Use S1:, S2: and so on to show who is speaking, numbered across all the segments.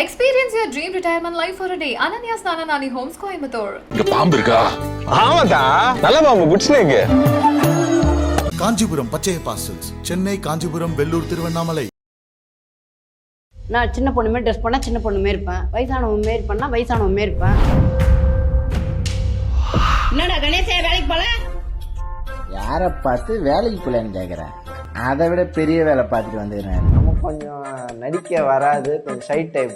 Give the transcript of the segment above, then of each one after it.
S1: Experience your dream retirement life for a day. Ananya's Nananani Homes, Coimbatore.
S2: இங்க பாம்பு இருக்கா? ஆமாடா, நல்ல பாம்பு குட்ஸ்னேக்.
S3: காஞ்சிபுரம் பச்சைய பார்சல்ஸ், சென்னை, காஞ்சிபுரம், வெள்ளூர், திருவண்ணாமலை.
S4: நான் சின்ன பொண்ணு மாரி ட்ரெஸ் பண்ணால் சின்ன பொண்ணு மாரி இருப்பேன், வயசானவன் மாரி பண்ணால் வயசானவன் மாரி இருப்பேன். என்னடா கணேசே வேலைக்கு போல?
S5: யாரை பார்த்து வேலைக்கு போகலன்னு கேட்குறேன். அதை விட பெரிய வேலை பார்த்துட்டு வந்துக்கிறேன். நம்ம கொஞ்சம் நடிக்க வராது, கொஞ்சம் ஷை டைப்.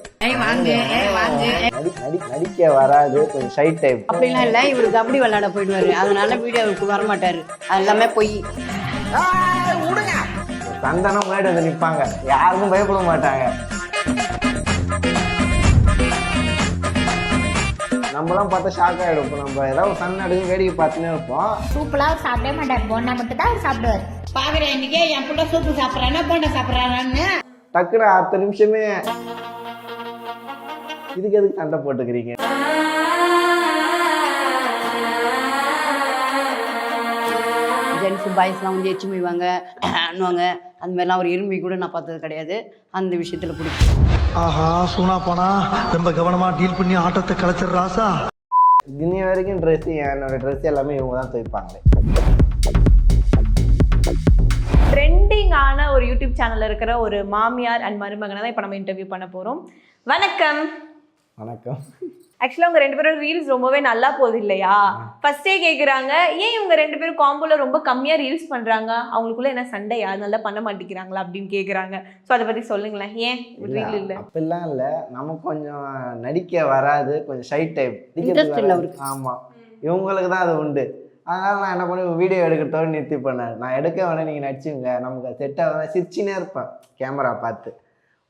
S5: நடிக்க வராது, கொஞ்சம் ஷை டைப்.
S4: அப்படிலாம் இல்லை, இவர் கபடி விளையாட போயிடுவாரு, அதனால வீடியோவுக்கு வரமாட்டாரு. அது எல்லாமே பொய்.
S5: சந்தனம் முன்னாடி வந்து நிற்பாங்க, யாருக்கும் பயப்பட மாட்டாங்க. நம்மளாம் பார்த்தா ஷாக் ஆகிடும். இப்போ நம்ம ஏதாவது சன் அடிச்சு வேடிக்கை பார்த்துன்னே இருப்போம்.
S6: சூப்பெல்லாம் அவர் சாப்பிடவே மாட்டார், போண்டா மட்டும் தான் அவர் சாப்பிடுவார்.
S4: பாக்குறேன் இன்னைக்கே என் பிள்ளை சூப்பு சாப்பிட்றானா போண்டா சாப்பிட்றான்னு.
S5: டக்குனு அடுத்த நிமிஷமே இதுக்கு எதுக்கு சண்டை போட்டுக்கிறீங்க?
S4: ஜென்ஸு பாய்ஸ்லாம் வந்து எச்சு மொய்வாங்க அண்ணுவாங்க, அந்த மாதிரிலாம் ஒரு இரும்பி கூட நான் பார்த்தது கிடையாது. அந்த விஷயத்தில் பிடிக்கும்.
S7: ஆஹா, சூனா போனா ரொம்ப கவனமா டீல் பண்ணி ஆட்டத்தை கலைச்சிடுறாசா.
S5: இன்னி வரைக்கும் ட்ரெஸ், என்னோட ட்ரெஸ் எல்லாமே இவங்க தான் துவைப்பாங்களே.
S8: ட்ரெண்டிங்கான ஒரு யூடியூப் சேனல்ல இருக்கிற ஒரு மாமியார் அண்ட் மருமகனை தான் இப்போ நம்ம இன்டர்வியூ பண்ண போகிறோம். வணக்கம்.
S5: வணக்கம்.
S8: ஆக்சுவலாக உங்கள் ரெண்டு பேரும் ரீல்ஸ் ரொம்பவே நல்லா போகுது இல்லையா? ஃபர்ஸ்டே கேட்குறாங்க, ஏன் இவங்க ரெண்டு பேரும் காம்போல ரொம்ப கம்மியாக ரீல்ஸ் பண்ணுறாங்க, அவங்களுக்குள்ள என்ன சண்டையா, நல்லா பண்ண மாட்டேங்கிறாங்களா அப்படின்னு கேட்குறாங்க. ஸோ அதை பற்றி சொல்லுங்களேன், ஏன் ரீல் இல்லை?
S5: அப்படிலாம் இல்லை, நமக்கு கொஞ்சம் நடிக்க வராது, கொஞ்சம் ஷை டைப். ஆமாம், இவங்களுக்கு தான் அது உண்டு. அதனால் நான் என்ன பண்ணி வீடியோ எடுக்கிறதோடு நிறுத்தி பண்ணேன். நான் எடுக்க வேணா, நீங்கள் நடிச்சுங்க, நமக்கு செட்டாக வேணா, சிரிச்சினே இருப்பேன் கேமரா பார்த்து.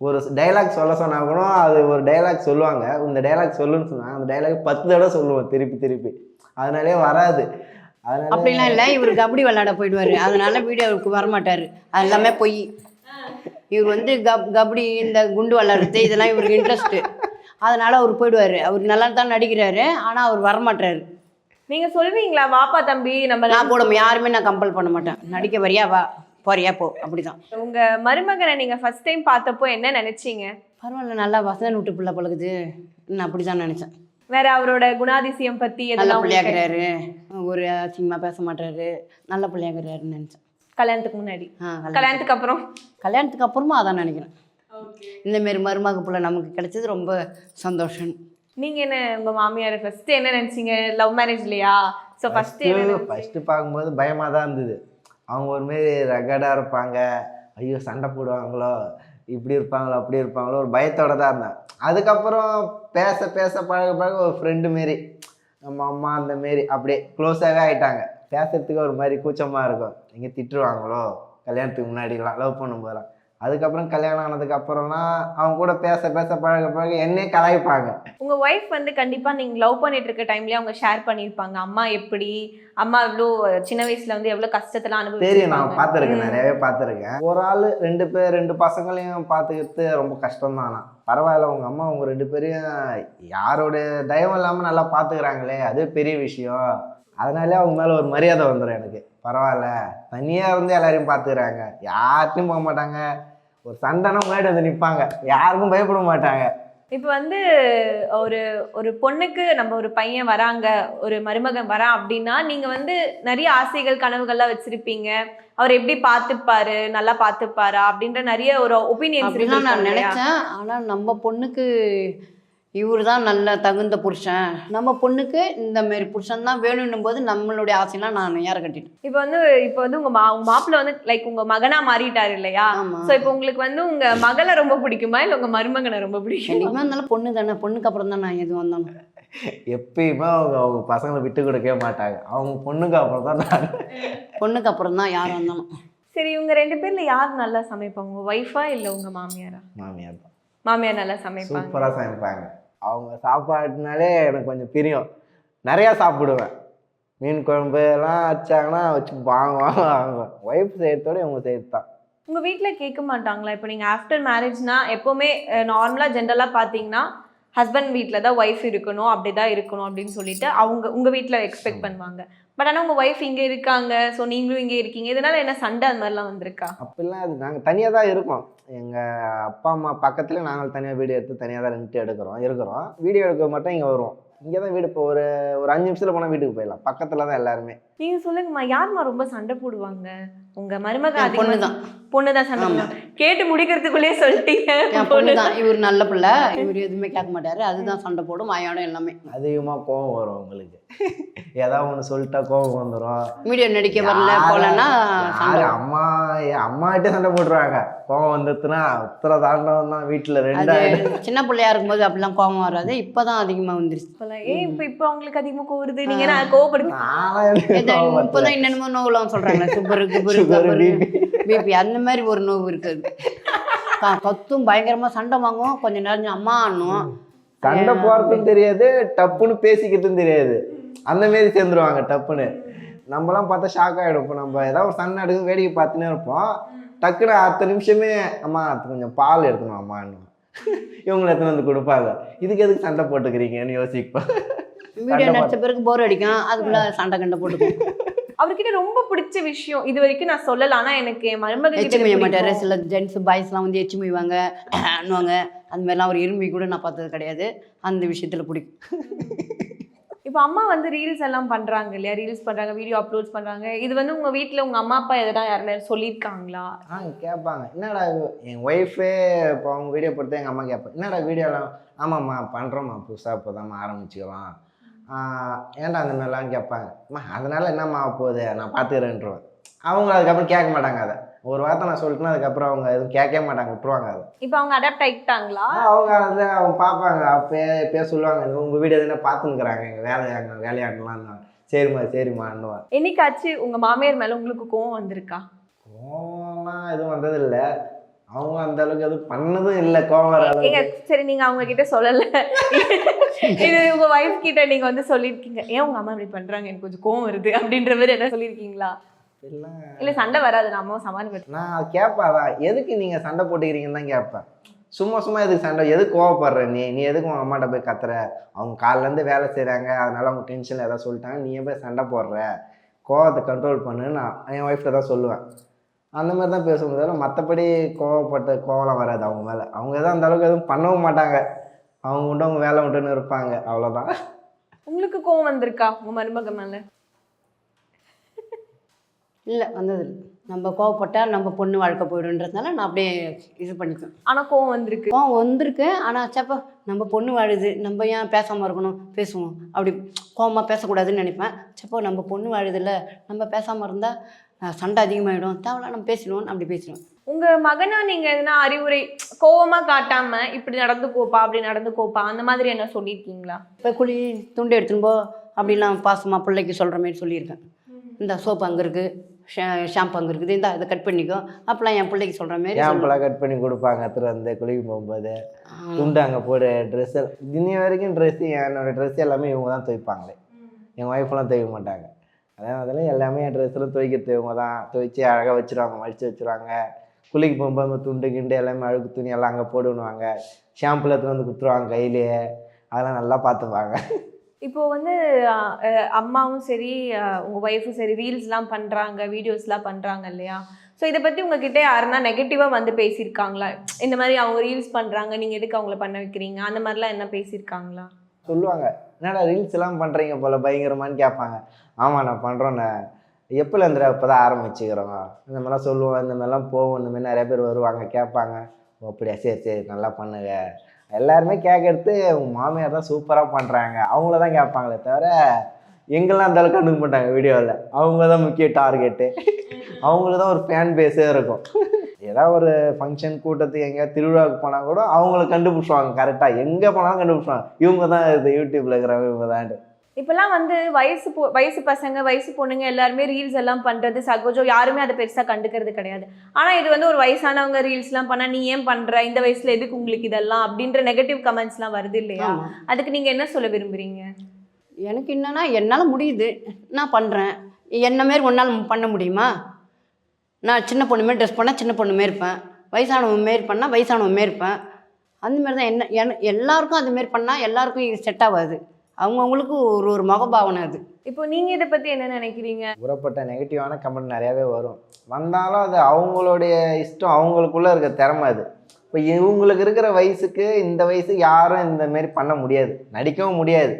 S5: ஒரு டைலாக் சொல்ல சொன்னால் கூட அது ஒரு டைலாக் சொல்லுவாங்க, இந்த டைலாக் சொல்லுன்னு சொன்னாங்க, அந்த டைலாக் 10 தடவை சொல்லுவோம் திருப்பி திருப்பி, அதனாலே வராது. அதனால
S4: அப்படிலாம் இல்லை, இவர் கபடி விளையாட போயிடுவார், அதனால வீடியோவுக்கு வரமாட்டார். அது எல்லாமே பொய். இவர் வந்து கபடி, இந்த குண்டு விளையாடுறது, இதெல்லாம் இவருக்கு இன்ட்ரெஸ்ட்டு. அதனால அவர் போயிடுவார். அவர் நல்லா தான் நடிக்கிறாரு, ஆனால் அவர் வரமாட்டார்.
S8: நீங்கள் சொல்வீங்களா, வாப்பா தம்பி நம்ம
S4: நான் கூட யாருமே நான் கம்பல் பண்ண மாட்டேன், நடிக்க வரியா வா, போறியா போ, அப்படிதான்.
S8: உங்கள் மருமகனை நீங்கள் ஃபர்ஸ்ட் டைம் பார்த்தப்போ என்ன நினச்சிங்க?
S4: பரவாயில்ல, நல்லா வசதி விட்டு பிள்ளை பழகுது, நான் அப்படி தான் நினச்சேன்.
S8: வேற அவரோட குணாதிசயம் பற்றி
S4: நல்ல பிள்ளையாக்குறாரு, ஒரு அசிங்கமாக பேச மாட்டாரு, நல்ல பிள்ளையாக்குறாருன்னு நினச்சேன்.
S8: கல்யாணத்துக்கு முன்னாடி? கல்யாணத்துக்கு அப்புறம்?
S4: கல்யாணத்துக்கு அப்புறமா அதான் நினைக்கிறேன். இந்தமாரி மருமக பிள்ளை நமக்கு கிடைச்சது ரொம்ப சந்தோஷம்.
S8: நீங்கள் என்ன உங்கள் மாமியார் ஃபஸ்ட்டு என்ன நினச்சிங்க? லவ் மேரேஜ் இல்லையா? ஸோ ஃபஸ்ட்டு
S5: பார்க்கும்போது பயமாக தான் இருந்தது. அவங்க ஒருமாரி ரகடாக இருப்பாங்க, ஐயோ சண்டை போடுவாங்களோ, இப்படி இருப்பாங்களோ அப்படி இருப்பாங்களோ, ஒரு பயத்தோடு தான் இருந்தேன். அதுக்கப்புறம் பேச பேச பழக பழக ஒரு ஃப்ரெண்டு மாரி, நம்ம அம்மா அந்த மாரி அப்படியே க்ளோஸாகவே ஆகிட்டாங்க. பேசுறதுக்கு ஒரு மாதிரி கூச்சமாக இருக்கும், எங்கே திட்டுருவாங்களோ கல்யாணத்துக்கு முன்னாடிலாம் லவ் பண்ணும்போதெல்லாம். அதுக்கப்புறம் கல்யாணம் ஆனதுக்கப்புறம்லாம் அவங்க கூட பேச பேச பழக பழக என்னே கலாய்ப்பாங்க.
S8: உங்கள் ஒய்ஃப் வந்து கண்டிப்பாக நீங்கள் லவ் பண்ணிட்டு இருக்க டைம்லேயே அவங்க ஷேர் பண்ணியிருப்பாங்க, அம்மா எப்படி, அம்மா இவ்வளோ சின்ன வயசில் வந்து எவ்வளோ கஷ்டத்தெல்லாம் அனுபவிச்சு.
S5: தெரியும், நான் பார்த்துருக்கேன், நிறையவே பார்த்துருக்கேன். ஒரு ஆள் 2 பசங்களையும் பார்த்துக்கிறது ரொம்ப கஷ்டம்தான். ஆனால் பரவாயில்ல, உங்கள் அம்மா உங்கள் 2 பேரையும் யாரோட தயவும் இல்லாமல் நல்லா பார்த்துக்கிறாங்களே, அது பெரிய விஷயம். அதனாலே அவங்க மேலே ஒரு மரியாதை வந்துடும் எனக்கு. பரவாயில்ல, தனியாக வந்து எல்லாரையும் பார்த்துக்கிறாங்க, யார்ட்டையும் போக மாட்டாங்க, ஒரு சண்டைனா முன்னாடி வந்து நிற்பாங்க, யாருக்கும் பயப்பட மாட்டாங்க.
S8: இப்போ வந்து ஒரு ஒரு பொண்ணுக்கு நம்ம ஒரு பையன் வராங்க, ஒரு மருமகன் வரான் அப்படின்னா நீங்கள் வந்து நிறைய ஆசைகள் கனவுகள்லாம் வச்சுருப்பீங்க. அவர் எப்படி பார்த்துப்பாரு, நல்லா பார்த்துப்பாரா அப்படின்ற நிறைய ஒரு ஒப்பீனியன்ஸ்
S4: நான் நினச்சேன். ஆனால் நம்ம பொண்ணுக்கு இவர் தான் நல்ல தகுந்த புருஷன், நம்ம பொண்ணுக்கு இந்த மாரி புருஷன் தான் வேணும்னும் போது நம்மளுடைய ஆசையெல்லாம் நான் யாரை கட்டிட்டேன்.
S8: இப்போ வந்து உங்க மாப்பிள்ள வந்து லைக் உங்க மகனா மாறிட்டாரு இல்லையா? ஸோ இப்போ உங்களுக்கு வந்து உங்க மகளை ரொம்ப பிடிக்குமா இல்லை உங்க மருமகனை ரொம்ப பிடிக்கும்?
S4: கண்டிப்பாக இருந்தாலும் பொண்ணு தானே, பொண்ணுக்கு அப்புறம் தான் நான் எது வந்தாலும்.
S5: எப்பயுமே அவங்க பசங்களை விட்டு கொடுக்கவே மாட்டாங்க, அவங்க பொண்ணுக்கு அப்புறம் தான் நான்.
S4: பொண்ணுக்கு அப்புறம் தான் யார் வந்தாலும்.
S8: சரி, இவங்க 2 பேர்ல யார் நல்லா சமைப்பாங்க, உங்க ஒய்ஃபா இல்லை உங்க மாமியாரா?
S5: மாமியார் தான்.
S8: மாமியார் நல்லா சமைப்பாங்க,
S5: சூப்பராக சமைப்பாங்க. அவங்க சாப்பாடுனாலே எனக்கு கொஞ்சம் பிரியம், நிறையா சாப்பிடுவேன். மீன் குழம்பு எல்லாம் வச்சாங்கன்னா வச்சு வாங்குவாங்க. ஒய்ஃப் செய்யறதோட இவங்க செய்யறது தான்.
S8: உங்கள் வீட்டில் கேட்க மாட்டாங்களா? இப்போ நீங்கள் ஆஃப்டர் மேரேஜ்னா எப்போவுமே நார்மலாக ஜென்ரலாக பார்த்தீங்கன்னா ஹஸ்பண்ட் வீட்டில் தான் ஒய்ஃப் இருக்கணும், அப்படி தான் இருக்கணும் அப்படின்னு சொல்லிட்டு அவங்க உங்கள் வீட்டில் எக்ஸ்பெக்ட் பண்ணுவாங்க. பட் ஆனால் உங்கள் ஒய்ஃப் இங்கே இருக்காங்க, ஸோ நீங்களும் இங்கே இருக்கீங்க, இதனால என்ன சண்டை அது மாதிரிலாம் வந்திருக்கா?
S5: அப்படிலாம் அது நாங்கள் தனியாக தான் இருக்கோம். எங்கள் அப்பா அம்மா பக்கத்துலேயே நாங்கள் தனியாக வீடியோ எடுத்து தனியாக தான் ரெண்ட் இருக்கிறோம். வீடியோ எடுக்க மட்டும் இங்கே வருவோம். இங்கே தான் வீடு. இப்போ ஒரு 5 நிமிஷத்தில் போனால் வீட்டுக்கு போயிடலாம். பக்கத்தில் தான் எல்லாருமே.
S8: நீங்க சொல்லுங்கம்மா, யாரும்மா ரொம்ப சண்டை போடுவாங்க? உங்க மருமக
S4: என் பொண்ணு தான்.
S8: பொண்ணுதான் சண்டை போடுவாங்க. கேட்டு முடிக்கிறதுக்குள்ளேயே சொல்லிட்டீங்க.
S4: என் பொண்ணு தான். இவர் நல்ல பிள்ளை, இவர் எதுவுமே கேட்க மாட்டாரு. அதுதான் சண்டை போடும், மாயாடம் எல்லாமே.
S5: அதிகமாக கோவம் வரும் உங்களுக்கு. ஏதாவது ஒன்று சொல்லிட்டா கோவம் வந்துடும்.
S4: வீடியோ நடிக்க வரல போலன்னா
S5: அம்மாகிட்டே சண்டை போட்டுருவாங்க. கோவம் வந்துச்சுன்னா உத்தர தாண்டவம் தான். வீட்டில்
S4: அது
S5: 2
S4: சின்ன பிள்ளையா இருக்கும்போது அப்படிலாம் கோவம் வராது. இப்போதான் அதிகமாக வந்துருச்சு.
S8: இப்போ அவங்களுக்கு அதிகமாக கோவருது. நீங்க என்ன கோவப்படுங்க?
S4: இப்போதான் என்னென்னமோ நோவுலாம் சொல்றாங்க. சுகரு பிபி அந்த மாதிரி ஒரு நோவு இருக்குது. கத்தும் பயங்கரமா சண்டை வாங்குவோம். கொஞ்ச நேரம் அம்மா ஆடணும்.
S5: சண்டை போகிறதும் தெரியாது, டப்புன்னு பேசிக்கிறதும் தெரியாது. அந்த மாரி சேர்ந்துருவாங்க டப்புன்னு. நம்மலாம் பார்த்தா ஷாக் ஆகிடும். இப்போ நம்ம ஏதாவது ஒரு சண்டை எடுத்து வேடிக்கை பார்த்துன்னே இருப்போம். டக்குன்னு அடுத்த நிமிஷமே அம்மா அது கொஞ்சம் பால் எடுக்கணும் அம்மான்னு இவங்களை எடுத்துன்னு வந்து கொடுப்பாங்க. இதுக்கு எதுக்கு சண்டை போட்டுக்கிறீங்கன்னு யோசிப்பேன்.
S4: வீடியோ நடிச்ச பிறகு போர் அடிக்கும். அதுக்குள்ள சண்டை கண்டை போட்டுக்கும்.
S8: அவர்கிட்ட ரொம்ப பிடிச்ச விஷயம் இது வரைக்கும் நான் சொல்லல, ஆனா எனக்கு என் மருமக
S4: எச்சிமைய மாட்டாரு. சில ஜென்ட்ஸ் பாய்ஸ்லாம் வந்து எச்சிமைவாங்க அண்ணுவாங்க. அந்த மாதிரிலாம் ஒரு இரும்பி கூட நான் பார்த்தது கிடையாது. அந்த விஷயத்துல பிடிக்கும்.
S8: இப்போ அம்மா வந்து ரீல்ஸ் எல்லாம் பண்றாங்க இல்லையா? ரீல்ஸ் பண்றாங்க, வீடியோ அப்லோட்ஸ் பண்றாங்க. இது வந்து உங்க வீட்டில் உங்க அம்மா அப்பா எதனா யாருன்னா சொல்லியிருக்காங்களா?
S5: கேட்பாங்க. என்னடா என் ஒய்ஃபே இப்போ அவங்க வீடியோ போட்டு எங்கள் அம்மா கேட்பேன், என்னடா வீடியோலாம்? ஆமாம்மா பண்ணுறோம்மா, புதுசாக இப்போ தான் ஆரம்பிச்சுக்கலாம். ஏன்டா அந்த மாதிரிலாம் கேட்பாங்க. அம்மா அதனால என்னம்மா போகுது, நான் பார்த்துக்கிறேன்ருவேன். அவங்க அதுக்கப்புறம் கேட்க மாட்டாங்க. அதை ஒரு வார்த்தை நான் சொல்லிட்டேன்னா அதுக்கப்புறம் அவங்க எதுவும் கேட்கவே மாட்டாங்க, விட்டுருவாங்க. அதை
S8: இப்போ அவங்க அடாப்ட் ஆகிட்டாங்களா?
S5: அவங்க அதை அவங்க பார்ப்பாங்க. அப்போ சொல்லுவாங்க, உங்கள் வீடியோ எதுனா பார்த்துன்னுக்குறாங்க, எங்கள் வேலையாடலாம். சரிம்மான்னுவா.
S8: என்னைக்காச்சு உங்க மாமியார் மேல உங்களுக்கு கோவம் வந்திருக்கா?
S5: கோவம்லாம் எதுவும் வந்ததில்லை. அவங்க அந்த அளவுக்கு எதுவும் பண்ணதும் இல்லை. கோவம் வர
S8: சரி, நீங்க அவங்க கிட்ட சொல்லல, இது உங்க ஒய்ஃப் கிட்ட நீங்க வந்து சொல்லியிருக்கீங்க, ஏன் உங்க அம்மா இப்படி பண்றாங்க, எனக்கு கொஞ்சம் கோவம் வருது அப்படின்ற மாதிரி என்ன சொல்லியிருக்கீங்களா? இல்ல சண்டை வராது, நான் அம்மாவை சமாளிப்பேன்.
S5: நான் கேட்பாதான், எதுக்கு நீங்க சண்டை போட்டுக்கிறீங்கன்னு தான் கேட்பேன். சும்மா எதுக்கு சண்டை, எதுக்கு கோவப்படுற நீ எதுக்கு உங்க அம்மாட்ட போய் கத்துற? அவங்க காலிலேருந்து வேலை செய்கிறாங்க, அதனால அவங்க டென்ஷனில் ஏதாவது சொல்லிட்டாங்க, நீ போய் சண்டை போடுற, கோவத்தை கண்ட்ரோல் பண்ணுன்னு நான் என் ஒய்ஃப்ட்ட தான் சொல்லுவேன். அந்த மாதிரி தான் பேசும்போது, மற்றபடி கோவலாம் வராது அவங்க மேலே. அவங்க எதுவும் அந்த அளவுக்கு எதுவும் பண்ணவும் மாட்டாங்க. அவங்க உண்டு அவங்க வேலை உண்டுன்னு இருப்பாங்க, அவ்வளோதான்.
S8: உங்களுக்கு கோவம் வந்திருக்கா உங்க மருமக மேலே?
S4: இல்லை, வந்தது. நம்ம கோவப்பட்டால் நம்ம பொண்ணு வாழ்க்கை போயிடுன்றதுனால நான் அப்படியே இது பண்ணிக்குவேன்.
S8: ஆனால் கோவம் வந்திருக்கு.
S4: கோவம் வந்திருக்கு. ஆனால் சப்பா நம்ம பொண்ணு வாழுது, நம்ம ஏன் பேசாமல் இருக்கணும், பேசுவோம். அப்படி கோவமாக பேசக்கூடாதுன்னு நினைப்பேன். சப்போ நம்ம பொண்ணு வாழுதில்ல, நம்ம பேசாமல் இருந்தால் சண்டை அதிகமாகிடும், தேவையில்ல நம்ம பேசிடுவோம், அப்படி பேசிடுவோம்.
S8: உங்க மகனா நீங்க எதனா அறிவுரை கோவமா காட்டாம இப்படி நடந்துக்கோப்பா, அப்படி நடந்துக்கோப்பா, அந்த மாதிரி என்ன சொல்லியிருக்கீங்களா?
S4: இப்போ குழி துண்டு எடுத்துன்னு போ அப்படிலாம் பாசமாக பிள்ளைக்கு சொல்கிற மாதிரி சொல்லியிருக்கேன். இந்த சோப்பு அங்கே இருக்குது, ஷாம்பு அங்கே இருக்குது, இந்த அதை கட் பண்ணிக்கோ அப்பெல்லாம் என் பிள்ளைக்கு சொல்கிற மாதிரி.
S5: ஷாம்பெல்லாம் கட் பண்ணி கொடுப்பாங்க. அந்த குளிக்கு போகும்போது துண்டு அங்கே போடு. ட்ரெஸ்ஸு இன்னி வரைக்கும் என்னோடய ட்ரெஸ் எல்லாமே இவங்க தான் துவைப்பாங்களே. என் ஒய்ஃபெல்லாம் துவைக்க மாட்டாங்க. அதெல்லாம் எல்லாமே என் ட்ரெஸ்ஸெல்லாம் துவைக்கிறது இவங்க தான். துவைச்சி அழகாக வச்சுருவாங்க, மடித்து வச்சுருவாங்க. குளிக்கு போகும்போது துண்டு கிண்டு எல்லாமே அழுக்கு துணி எல்லாம் அங்கே போடுவாங்க. ஷாம்புல எடுத்துகிட்டு வந்து கொடுத்துருவாங்க கையிலேயே. அதெல்லாம் நல்லா பார்த்துப்பாங்க.
S8: இப்போ வந்து அம்மாவும் சரி உங்கள் ஒய்ஃபும் சரி ரீல்ஸ்லாம் பண்ணுறாங்க, வீடியோஸ்லாம் பண்ணுறாங்க இல்லையா? ஸோ இதை பற்றி உங்ககிட்ட யாருன்னா நெகட்டிவாக வந்து பேசியிருக்காங்களா? இந்த மாதிரி அவங்க ரீல்ஸ் பண்ணுறாங்க, நீங்கள் எதுக்கு அவங்கள பண்ண வைக்கிறீங்க, அந்த மாதிரிலாம் என்ன பேசியிருக்காங்களா?
S5: சொல்லுவாங்க, என்னடா ரீல்ஸ் எல்லாம் பண்ணுறீங்க போல் பயங்கரமானு கேட்பாங்க. ஆமாம் நான் பண்ணுறோண்ணே, எப்போலேருந்து இப்போ தான் ஆரம்பிச்சுக்கிறோங்க. இந்த மாதிரிலாம் சொல்லுவோம், இந்த மாதிரிலாம் போவோம், இந்த மாதிரி நிறைய பேர் வருவாங்க கேட்பாங்க. ஓ அப்படியா, சரி நல்லா பண்ணுங்க. எல்லாருமே கேட்கறது உங்கள் மாமியார் தான் சூப்பராக பண்ணுறாங்க, அவங்கள தான் கேட்பாங்களே தவிர எங்கெல்லாம் அந்த அளவுக்கு கண்டுக்க மாட்டாங்க. வீடியோவில் அவங்க தான் முக்கிய டார்கெட்டு. அவங்களுக்கு தான் ஒரு ஃபேன் பேஸே இருக்கும். ஏதாவது ஒரு ஃபங்க்ஷன் கூட்டத்துக்கு எங்கேயாவது திருவிழாவுக்கு போனால் கூட அவங்கள கண்டுபிடிச்சுவாங்க. கரெக்டாக எங்கே போனாலும் கண்டுபிடிச்சுவாங்க, இவங்க தான் இது யூடியூப்பில் இருக்கிறவங்க இவங்க தான்.
S8: இப்போல்லாம் வந்து வயசு பசங்க வயசு பொண்ணுங்க எல்லாருமே ரீல்ஸ் எல்லாம் பண்ணுறது சகஜம், யாருமே அதை பெருசாக கண்டுக்கிறது கிடையாது. ஆனால் இது வந்து ஒரு வயசானவங்க ரீல்ஸ்லாம் பண்ணால் நீ ஏன் பண்ணுற, இந்த வயசில் எதுக்கு உங்களுக்கு இதெல்லாம் அப்படின்ற நெகட்டிவ் கமெண்ட்ஸ்லாம் வருது இல்லையா? அதுக்கு நீங்கள் என்ன சொல்ல விரும்புகிறீங்க?
S4: எனக்கு என்னன்னா, என்னால் முடியுது, நான் பண்ணுறேன். என்ன மாரி ஒன்றால் பண்ண முடியுமா? நான் சின்ன பொண்ணு மாரி ட்ரெஸ் பண்ணால் சின்ன பொண்ணு மாரி இருப்பேன், வயசானவன் மாரி பண்ணால் வயசானவன் மாரி இருப்பேன். அந்தமாரி தான். எல்லாருக்கும் அதுமாரி பண்ணால் எல்லாருக்கும் இது செட் ஆகாது. அவங்கவுங்களுக்கு ஒரு ஒரு முகபாவனை அது.
S8: இப்போ நீங்க இதை பத்தி என்ன நினைக்கிறீங்க?
S5: கூறப்பட்ட நெகட்டிவான கமெண்ட் நிறையாவே வரும். வந்தாலும் அது அவங்களுடைய இஷ்டம், அவங்களுக்குள்ளே இருக்க திறமை அது. இப்போ இவங்களுக்கு இருக்கிற வயசுக்கு இந்த வயசுக்கு யாரும் இந்த மாரி பண்ண முடியாது, நடிக்கவும் முடியாது.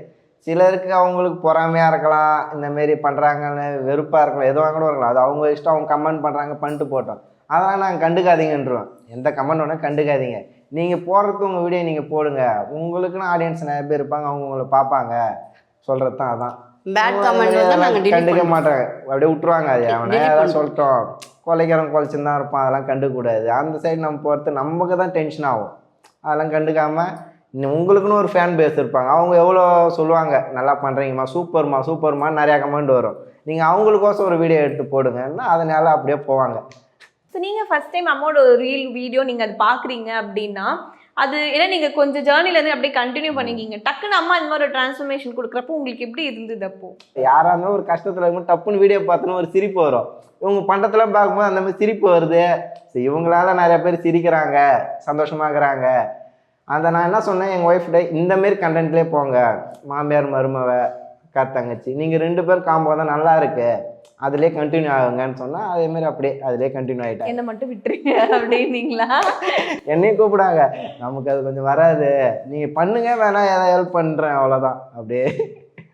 S5: சிலருக்கு அவங்களுக்கு பொறாமையாக இருக்கலாம், இந்தமாரி பண்ணுறாங்கன்னு வெறுப்பாக இருக்கலாம், எதுவாக கூட இருக்கலாம். அது அவங்க இஷ்டம், அவங்க கமெண்ட் பண்ணுறாங்க, பண்ணிட்டு போட்டோம். அதெல்லாம் நாங்கள் கண்டுக்காதீங்கன்றோம். எந்த கமெண்ட் வேணால் கண்டுக்காதீங்க. நீங்கள் போடுறது உங்கள் வீடியோ நீங்கள் போடுங்க, உங்களுக்குன்னு ஆடியன்ஸ் நிறைய பேர் இருப்பாங்க, அவங்க உங்களை பார்ப்பாங்க, சொல்கிறது தான். அதான்
S4: பேட் கமெண்ட் வந்து நாங்கள்
S5: கண்டுக்க மாட்டாங்க, அப்படியே விட்டுருவாங்க. அது அவனை ஏதாவது சொல்லிட்டோம், கொலைக்கிறவன் கொலைச்சுன்னு தான் இருப்பான், அதெல்லாம் கண்டுக்கூடாது. அந்த சைடு நம்ம போகிறது நமக்கு தான் டென்ஷன் ஆகும். அதெல்லாம் கண்டுக்காமல் உங்களுக்குன்னு ஒரு ஃபேன் பேஸ் இருப்பாங்க, அவங்க எவ்வளோ சொல்லுவாங்க, நல்லா பண்ணுறீங்கம்மா, சூப்பர்மா நிறையா கமெண்ட் வரும். நீங்கள் அவங்களுக்கோசம் ஒரு வீடியோ எடுத்து போடுங்கன்னா அதனால அப்படியே போவாங்க.
S8: ஸோ நீங்கள் ஃபர்ஸ்ட் டைம் அம்மாவோட ஒரு ரீல் வீடியோ நீங்கள் அது பார்க்குறீங்க அப்படின்னா, அது ஏன்னா நீங்கள் கொஞ்சம் ஜேர்னிலேருந்து அப்படியே கண்டினியூ பண்ணிக்கிங்க, டக்குன்னு அம்மா இந்த மாதிரி ஒரு டிரான்ஸ்ஃபர்மேஷன் கொடுக்குறப்போ உங்களுக்கு எப்படி இருந்தது? அப்போ
S5: யாராக இருந்தாலும் ஒரு கஷ்டத்தில் இருக்கும், டப்புன்னு வீடியோ பார்த்தோன்னா ஒரு சிரிப்பு வரும். இவங்க பண்ணுறதுலாம் பார்க்கும்போது அந்த மாதிரி சிரிப்பு வருது. சரி, இவங்களால நிறைய பேர் சிரிக்கிறாங்க, சந்தோஷமாகறாங்க. அந்த நான் என்ன சொன்னேன், எங்கள் ஒய்ஃப்ட இந்தமாரி கண்டென்ட்லேயே போங்க, மாமியார் மருமவ அக்கா தங்கச்சி நீங்கள் 2 பேர் காம்போ தான் நல்லா இருக்கு, அதிலே கண்டினியூ ஆகுங்கன்னு சொன்னால் அதேமாரி அப்படியே அதிலே கண்டினியூ ஆகிட்டேன்.
S8: என்ன மட்டும் விட்டுருங்க அப்படின்னீங்களா?
S5: என்னையும் கூப்பிடாங்க, நமக்கு அது கொஞ்சம் வராது, நீங்கள் பண்ணுங்க, வேணா ஏதாவது ஹெல்ப் பண்ணுறேன், அவ்வளோதான். அப்படியே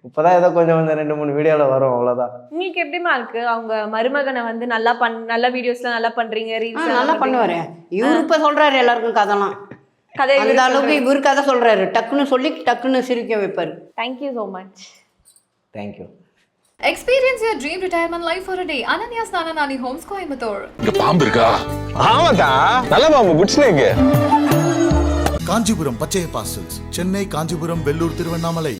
S5: இப்போதான் ஏதோ கொஞ்சம் 2-3 வீடியோவில் வரும், அவ்வளோதான்.
S8: உங்களுக்கு எப்படிமா இருக்கு அவங்க மருமகனை வந்து நல்ல வீடியோஸ்லாம் நல்லா பண்றீங்க, ரீல்ஸ்
S4: நல்லா பண்ணுவார். இவரு இப்போ சொல்கிறாரு எல்லாருக்கும் கதைலாம்,
S8: கதை
S4: அந்த அளவுக்கு இவரு கதை சொல்கிறாரு, டக்குன்னு சொல்லி டக்குன்னு சிரிக்க வைப்பார்.
S8: Thank you so much.
S5: Thank you.
S1: Experience your dream retirement life for a day. Ananya's Nananani Homes, Coimbatore.
S2: இங்க பாம்பு இருக்கா? ஆமாதா, நல்ல பாம்பு, good snake.
S3: Kanchipuram Pachaiyappa silks, Chennai, Kanchipuram, Vellore, Tiruvannamalai.